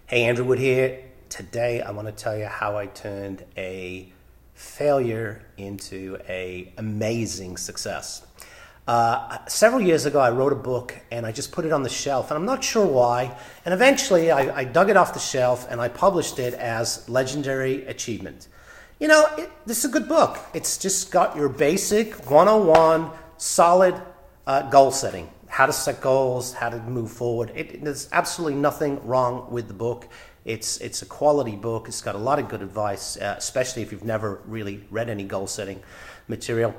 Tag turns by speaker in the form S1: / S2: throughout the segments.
S1: Hey, Andrew Wood here. Today I want to tell you how I turned a failure into an amazing success. Several years ago I wrote a book and I just put it on the shelf and I'm not sure why. And eventually I dug it off the shelf and I published it as Legendary Achievement. You know, this is a good book. It's just got your basic 101 solid goal setting. How to set goals, how to move forward. There's absolutely nothing wrong with the book. It's a quality book. It's got a lot of good advice, especially if you've never really read any goal setting material.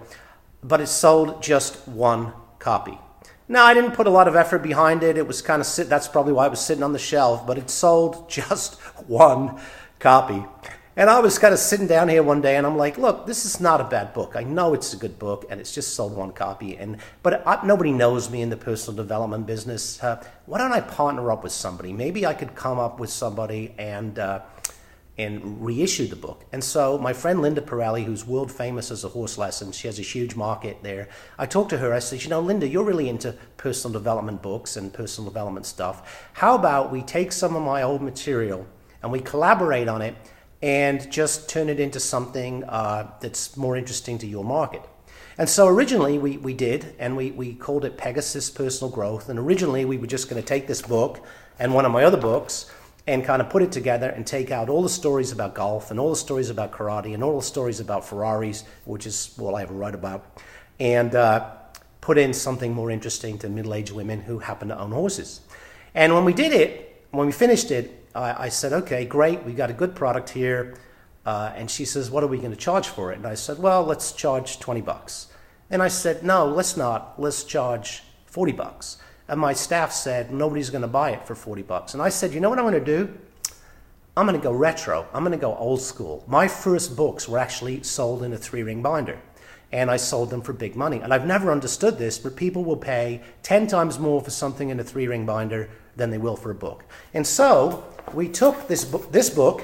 S1: But it sold just one copy. Now, I didn't put a lot of effort behind it. It was kind of that's probably why it was sitting on the shelf, but it sold just one copy. And I was kind of sitting down here one day and I'm like, look, this is not a bad book. I know it's a good book and it's just sold one copy. But nobody knows me in the personal development business. Why don't I partner up with somebody? Maybe I could come up with somebody and reissue the book. And so my friend Linda Pirelli, who's world famous as a horse lesson, she has a huge market there. I talked to her, I said, you know, Linda, you're really into personal development books and personal development stuff. How about we take some of my old material and we collaborate on it and just turn it into something that's more interesting to your market. And so originally we did, and we called it Pegasus Personal Growth. And originally we were just going to take this book and one of my other books and kind of put it together and take out all the stories about golf and all the stories about karate and all the stories about Ferraris, which is all I ever write about, and put in something more interesting to middle-aged women who happen to own horses. And when we did it, when we finished it, I said, okay, great, we got a good product here. And she says, what are we going to charge for it? And I said, well, let's charge $20. And I said, no, let's not. Let's charge $40. And my staff said, nobody's going to buy it for $40. And I said, you know what I'm going to do? I'm going to go retro. I'm going to go old school. My first books were actually sold in a 3-ring binder. And I sold them for big money. And I've never understood this, but people will pay 10 times more for something in a 3-ring binder than they will for a book. And so we took this book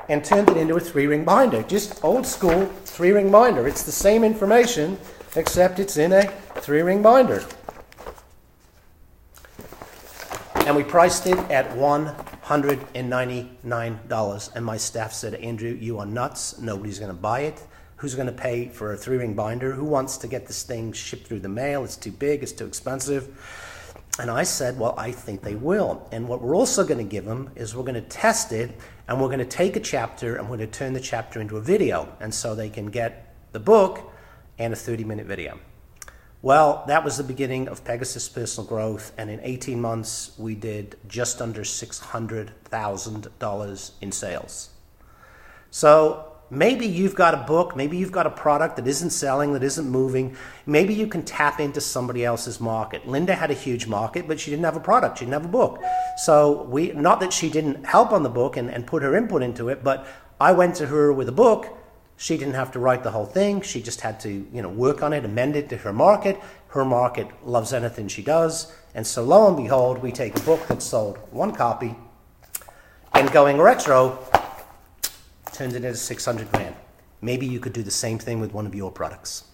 S1: and turned it into a 3-ring binder. Just old school 3-ring binder. It's the same information, except it's in a 3-ring binder. And we priced it at $199. And my staff said, Andrew, you are nuts. Nobody's going to buy it. Who's going to pay for a 3-ring binder? Who wants to get this thing shipped through the mail? It's too big. It's too expensive. And I said, well, I think they will. And what we're also going to give them is we're going to test it, and we're going to take a chapter, and we're going to turn the chapter into a video. And so they can get the book and a 30-minute video. Well, that was the beginning of Pegasus Personal Growth. And in 18 months, we did just under $600,000 in sales. So maybe you've got a book, maybe you've got a product that isn't selling, that isn't moving. Maybe you can tap into somebody else's market. Linda had a huge market, but she didn't have a product, she didn't have a book. So not that she didn't help on the book and put her input into it, but I went to her with a book. She didn't have to write the whole thing. She just had to, work on it, amend it to her market. Her market loves anything she does. And so lo and behold, we take a book that sold one copy and going retro, turned it into $600,000. Maybe you could do the same thing with one of your products.